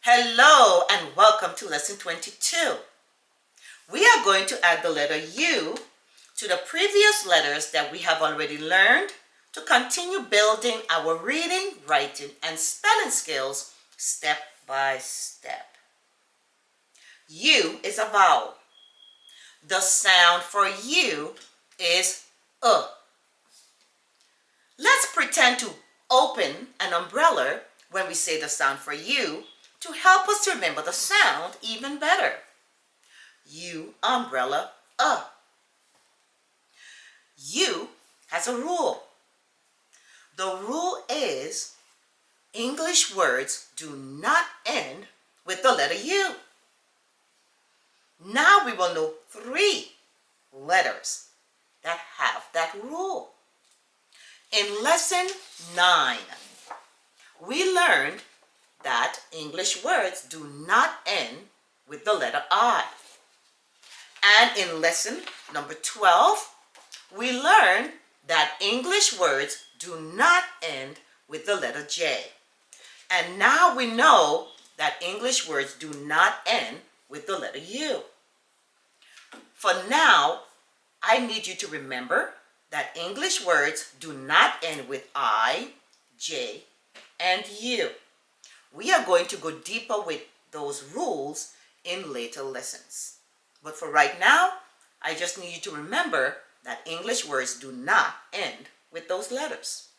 Hello and welcome to lesson 22. We are going to add the letter U to the previous letters that we have already learned to continue building our reading, writing, and spelling skills step by step. U is a vowel. The sound for U is Let's pretend to open an umbrella when we say the sound for U to help us to remember the sound even better. U, umbrella, U has a rule. The rule is English words do not end with the letter U. Now we will know 3 letters that have that rule. In lesson 9, we learned that English words do not end with the letter I. And in lesson number 12, we learned that English words do not end with the letter J. And now we know that English words do not end with the letter U. For now, I need you to remember that English words do not end with I, J, and U. We are going to go deeper with those rules in later lessons. But for right now, I just need you to remember that English words do not end with those letters.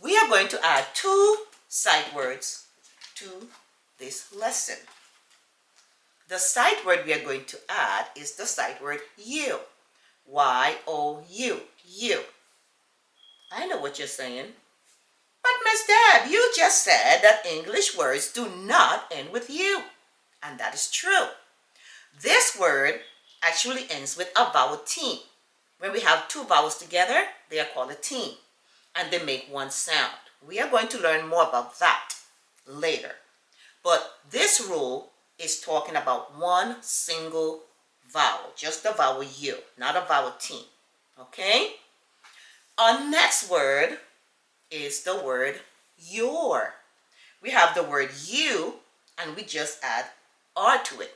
We are going to add 2 sight words to this lesson. The sight word we are going to add is the sight word you. Y-O-U, you. I know what you're saying. But Miss Deb, you just said that English words do not end with U. And that is true. This word actually ends with a vowel team. When we have 2 vowels together, they are called a team. And they make one sound. We are going to learn more about that later. But this rule is talking about one single vowel, just the vowel U, not a vowel team. Okay? Our next word is the word your. We have the word you and we just add R to it.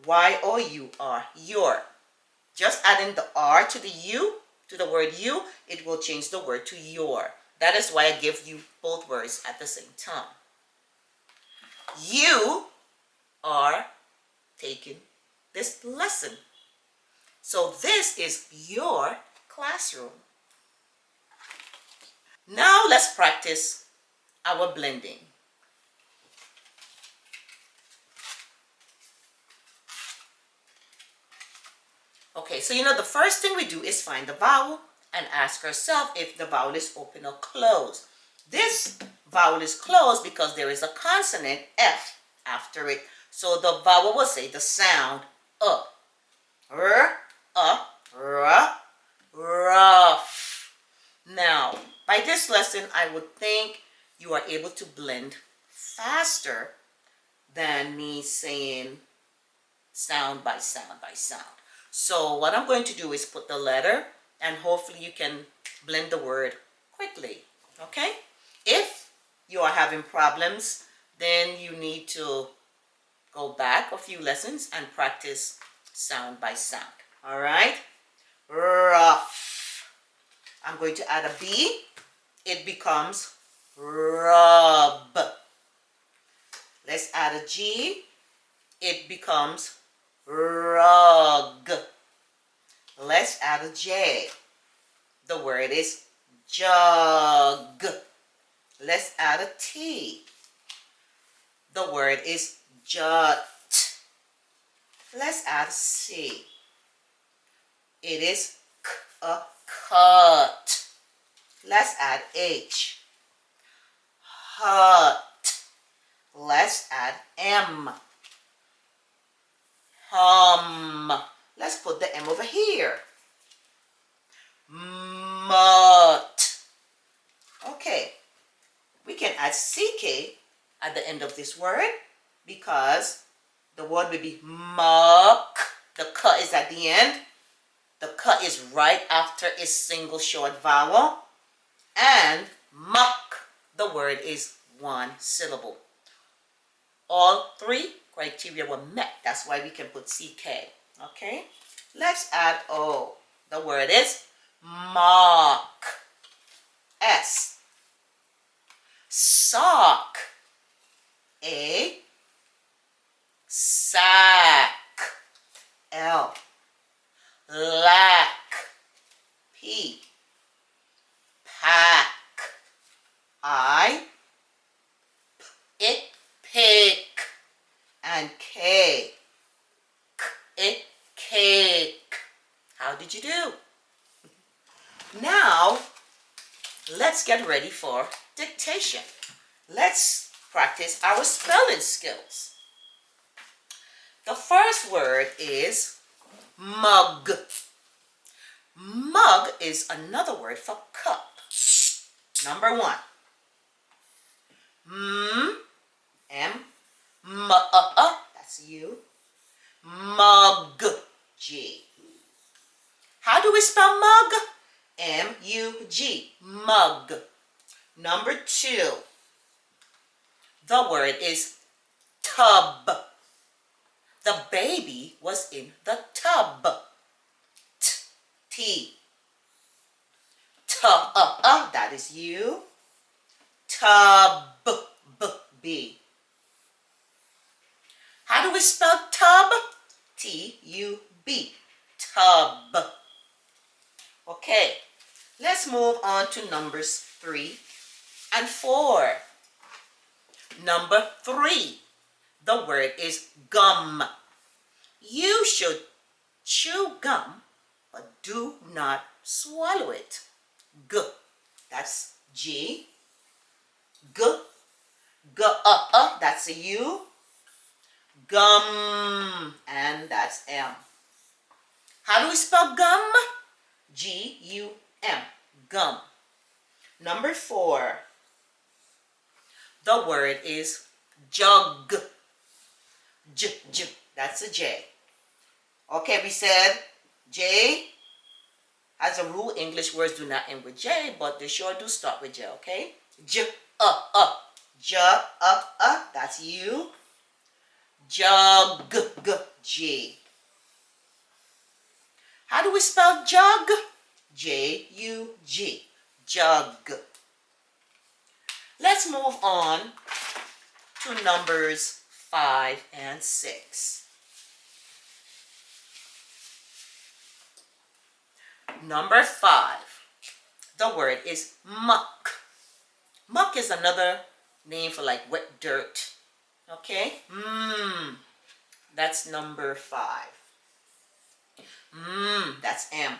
Y-O-U-R, your. Just adding the R to the U, to the word you, it will change the word to your. That is why I give you both words at the same time. You are taking this lesson. So this is your classroom. Now let's practice our blending. Okay, so the first thing we do is find the vowel and ask ourselves if the vowel is open or closed. This vowel is closed because there is a consonant F after it. So the vowel will say the sound rough. Now, by this lesson, I would think you are able to blend faster than me saying sound by sound by sound. So what I'm going to do is put the letter and hopefully you can blend the word quickly. Okay? If you are having problems, then you need to go back a few lessons and practice sound by sound. All right? Rough. I'm going to add a B. It becomes rub. Let's add a G. It becomes rug. Let's add a J. The word is jug. Let's add a T. The word is jut. Let's add C. It is a cut. Let's add H. Hut. Let's add M. Hum. Let's put the M over here. Mutt. Okay. We can add CK at the end of this word because the word will be muck. The cut is at the end. The cut is right after a single short vowel. And muck, the word is 1 syllable. All three criteria were met. That's why we can put CK. Okay? Let's add O. The word is mark. S. Sock. A. Sack. L. Lack. P. Pack. I. It. Pick. And K. It. Cake. How did you do? Now, let's get ready for dictation. Let's practice our spelling skills. The first word is mug. Mug is another word for cup. Number 1. That's you. Mug. G. How do we spell mug? M-U-G. Mug. Number 2. The word is tub. The baby was in the tub. T. That is you. Tub. B. How do we spell tub? T-U-B. Tub. Okay, let's move on to numbers 3 and 4. Number 3, the word is gum. You should chew gum, but do not swallow it. G, that's G. G, that's a U. Gum, and that's M. How do we spell gum? G-U-M, gum. Number 4, the word is jug. J, that's a J. Okay, we said J. As a rule, English words do not end with J, but they sure do start with J, okay? J, that's you. Jug, G. How do we spell jug? J-U-G, jug. Let's move on to numbers 5 and 6. Number 5, the word is muck. Muck is another name for like wet dirt. Okay? That's number 5. That's M.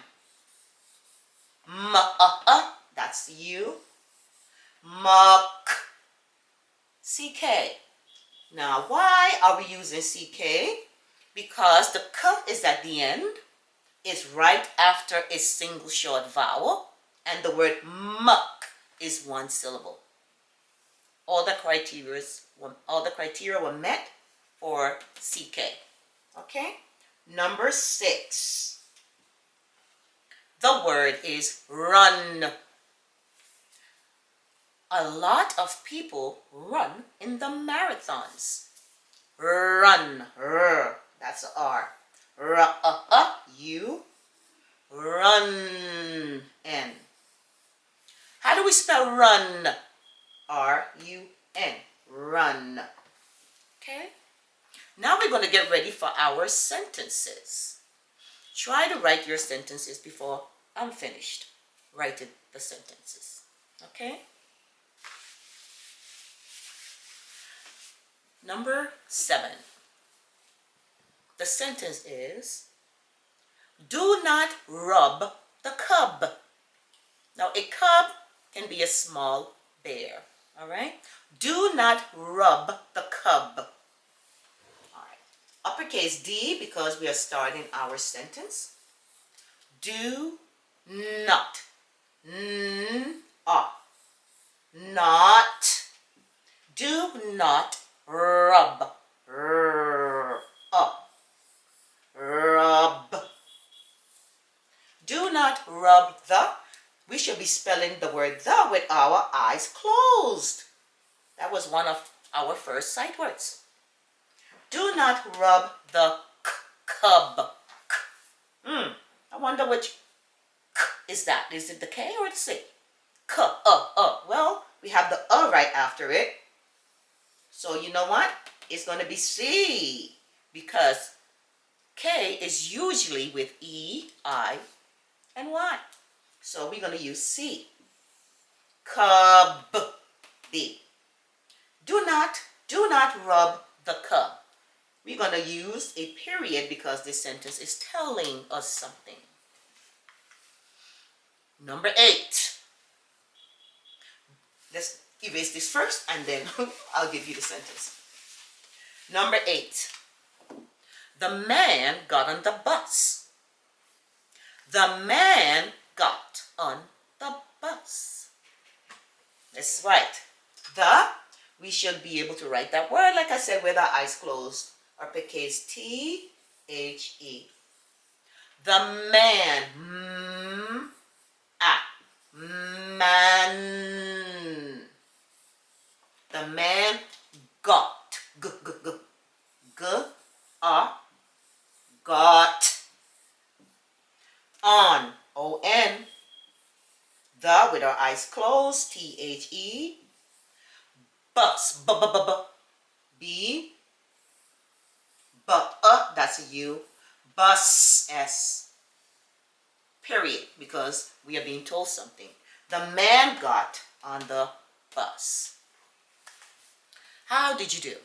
That's you. Muck. CK. Now, why are we using CK? Because the k is at the end. It's right after a single short vowel. And the word muck is one syllable. All the criteria were met for CK. Okay? Number 6. The word is run. A lot of people run in the marathons. Run. That's a R. U. Run. N. How do we spell run? R-U-N. Run. Okay? Now we're going to get ready for our sentences. Try to write your sentences before I'm finished writing the sentences. Okay? Number 7. The sentence is, do not rub the cub. Now, a cub can be a small bear. All right? Do not rub the cub. All right. Uppercase D because we are starting our sentence. Do not. Not. Do not rub. Rub. Do not rub the. We should be spelling the word the with our eyes closed. That was one of our first sight words. do not rub the cub. I wonder which k is that. Is it the K or the C? Well, we have the right after it. So you know what? It's going to be C, because K is usually with E, I, and Y. So we're going to use C. Cub. B. Do not rub the cub. We're going to use a period because this sentence is telling us something. Number 8. Let's erase this first and then I'll give you the sentence. Number 8. The man got on the bus. The man got on the bus. That's right. We should be able to write that word, like I said, with our eyes closed. Uppercase T-H-E. The man. Man. The man got. Got. On. O-N. The with our eyes closed. T-H-E. Bus. B. That's U. Bus. S. Period. Because we are being told something. The man got on the bus. How did you do?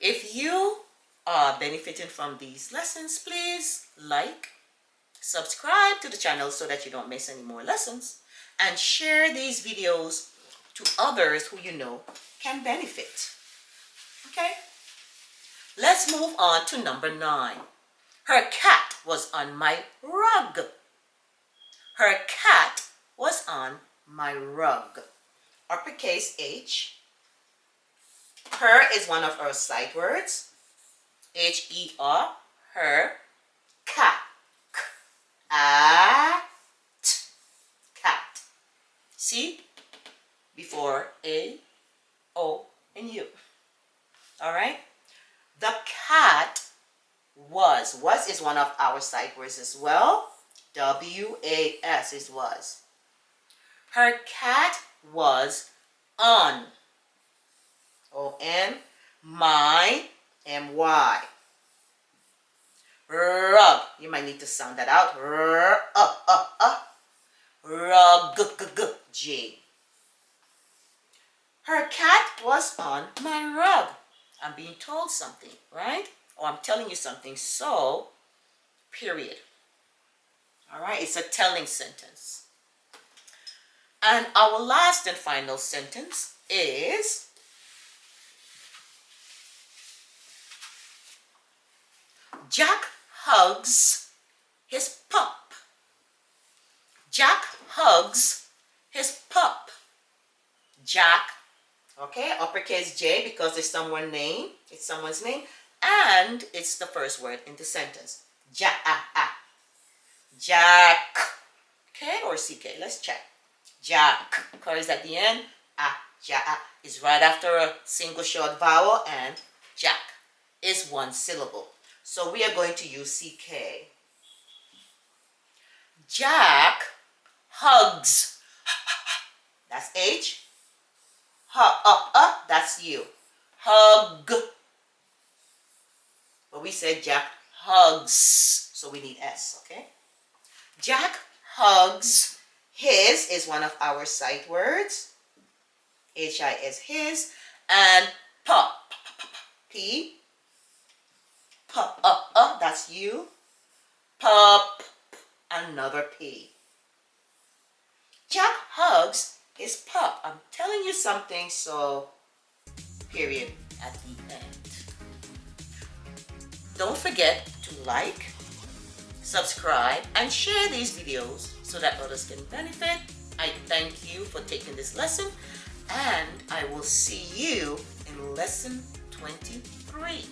If you are benefiting from these lessons, please like, subscribe to the channel so that you don't miss any more lessons, and share these videos to others who you know can benefit. Okay? Let's move on to number 9. Her cat was on my rug. Her cat was on my rug. Uppercase H. Her is one of our sight words. H-E-R. Her. Cat. Cat. See? Before A, O, and U. Alright? The cat was. Was is one of our sight words as well. W-A-S is was. Her cat was on. O-N. My. M-Y. Rug. You might need to sound that out. Rug. G. Her cat was on my rug. I'm being told something, right? Or I'm telling you something, so, period. All right, it's a telling sentence. And our last and final sentence is, Jack hugs his pup. Jack hugs his pup. Jack, okay, uppercase J because it's someone's name. It's someone's name. And it's the first word in the sentence. Jack. Jack. K or CK? Let's check. Jack. Car is at the end. Jack is right after a single short vowel, and Jack is one syllable. So we are going to use CK. Jack hugs. That's H. That's U. Hug. But we said Jack hugs, so we need S, okay? Jack hugs. His is one of our sight words. H-I-S, his. And pup. P. Pup, that's you. Pup, another P. Jack hugs his pup. I'm telling you something, so period at the end. Don't forget to like, subscribe, and share these videos so that others can benefit. I thank you for taking this lesson, and I will see you in lesson 23.